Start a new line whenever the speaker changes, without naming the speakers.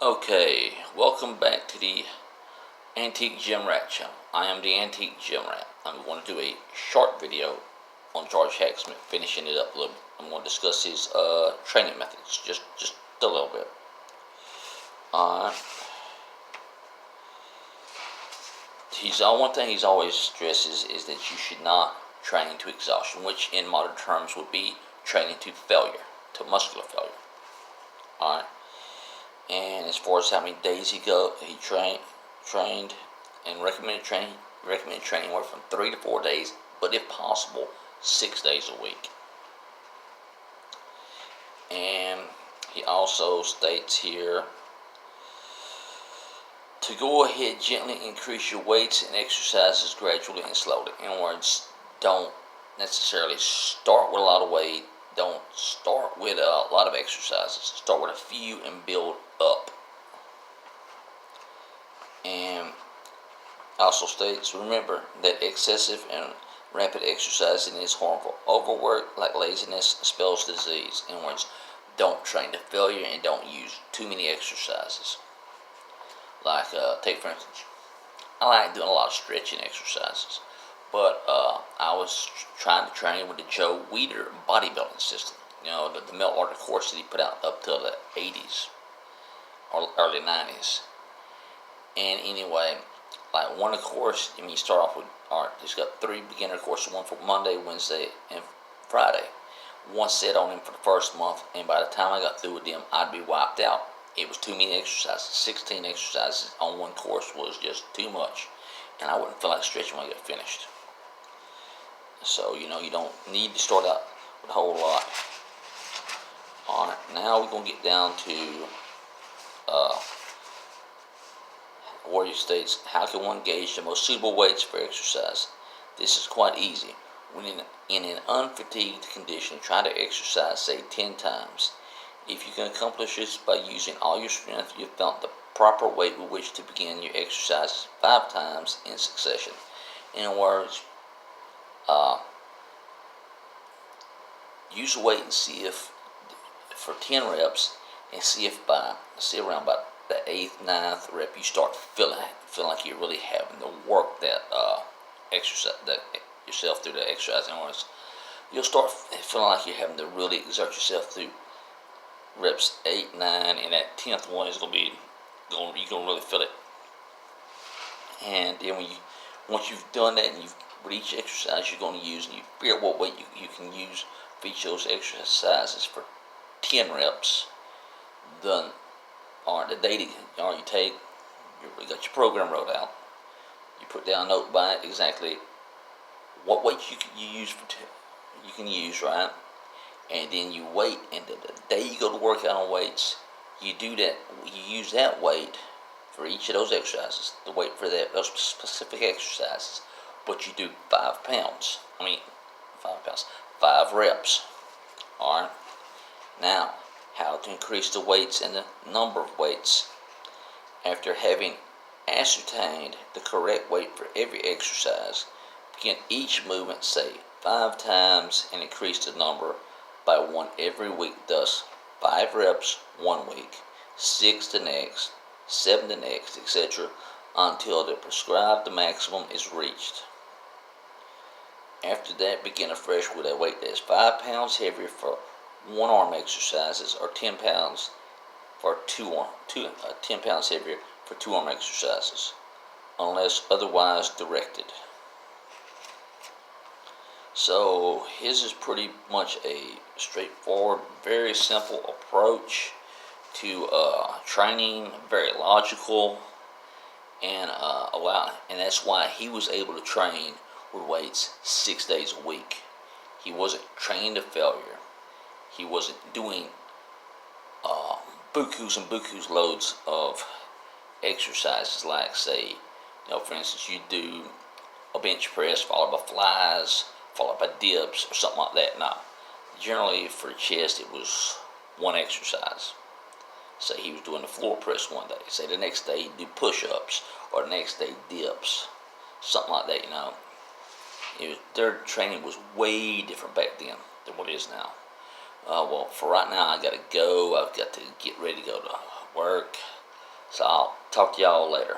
Okay, welcome back to the Antique Gym Rat channel. I am the Antique Gym Rat. I'm going to do a short video on George Hackenschmidt, finishing it up a little bit. I'm going to discuss his training methods, just a little bit. One thing he's always stresses is that you should not train to exhaustion, which in modern terms would be training to failure, to muscular failure. Alright. And as far as how many days he trained and recommended training anywhere from 3 to 4 days, but if possible 6 days a week. And he also states here to go ahead, gently increase your weights and exercises gradually and slowly. In other words, don't necessarily start with a lot of weight. Don't start with a lot of exercises. Start with a few and build up. And also states, remember that excessive and rapid exercising is harmful. Overwork, like laziness, spells disease. In other words, don't train to failure and don't use too many exercises. Like, take for instance, I like doing a lot of stretching exercises, but I was trying to train with the Joe Weider bodybuilding system. You know, the Mel Order course that he put out up till the 80s or early 90s. And anyway, like one of the course, you start off with, alright, he's got 3 beginner courses, one for Monday, Wednesday, and Friday. One set on him for the first month, and by the time I got through with them, I'd be wiped out. It was too many exercises. 16 exercises on one course was just too much, and I wouldn't feel like stretching when I get finished. So, you don't need to start out with a whole lot. Alright, now we're going to get down to where he states, how can one gauge the most suitable weights for exercise? This is quite easy. When in an unfatigued condition, try to exercise, say, 10 times. If you can accomplish this by using all your strength, you've found the proper weight with which to begin your exercises 5 times in succession. In other words, use a weight and see if, for 10 reps, and see around about the 8th, 9th rep, you start feeling like you're really having to work that exercise, that yourself through the exercise. In other words, you'll start feeling like you're having to really exert yourself through reps 8, 9, and that 10th one is you're gonna really feel it. And then once you've done that, and with each exercise you're going to use, and you figure out what weight you can use for each of those exercises for 10 reps, then the day that you take, you got your program wrote out. You put down a note by it exactly what weight you can use, right? And then you wait, and the day you go to work out on weights, you use that weight for each of those exercises, the weight for those specific exercises, but you do 5 pounds. 5 reps. Alright? Now, how to increase the weights and the number of weights. After having ascertained the correct weight for every exercise, begin each movement, say, 5 times, and increase the number by 1 every week. Thus, 5 reps 1 week, 6 the next, 7 the next, etc., until the prescribed maximum is reached. After that, begin afresh with a weight that is 5 pounds heavier for 1 arm exercises, or 10 pounds for 10 pounds heavier for 2 arm exercises, unless otherwise directed. So his is pretty much a straightforward, very simple approach to training, very logical, and that's why he was able to train with weights 6 days a week. He wasn't training to failure. He wasn't doing bukus and bukus loads of exercises like, say, for instance, you do a bench press followed by flies, followed by dips or something like that. No. Generally for chest it was 1 exercise. Say he was doing the floor press one day. Say the next day he'd do push-ups, or the next day dips. Something like that, Their training was way different back then than what it is now. Well, for right now I gotta go. I've got to get ready to go to work. So I'll talk to y'all later.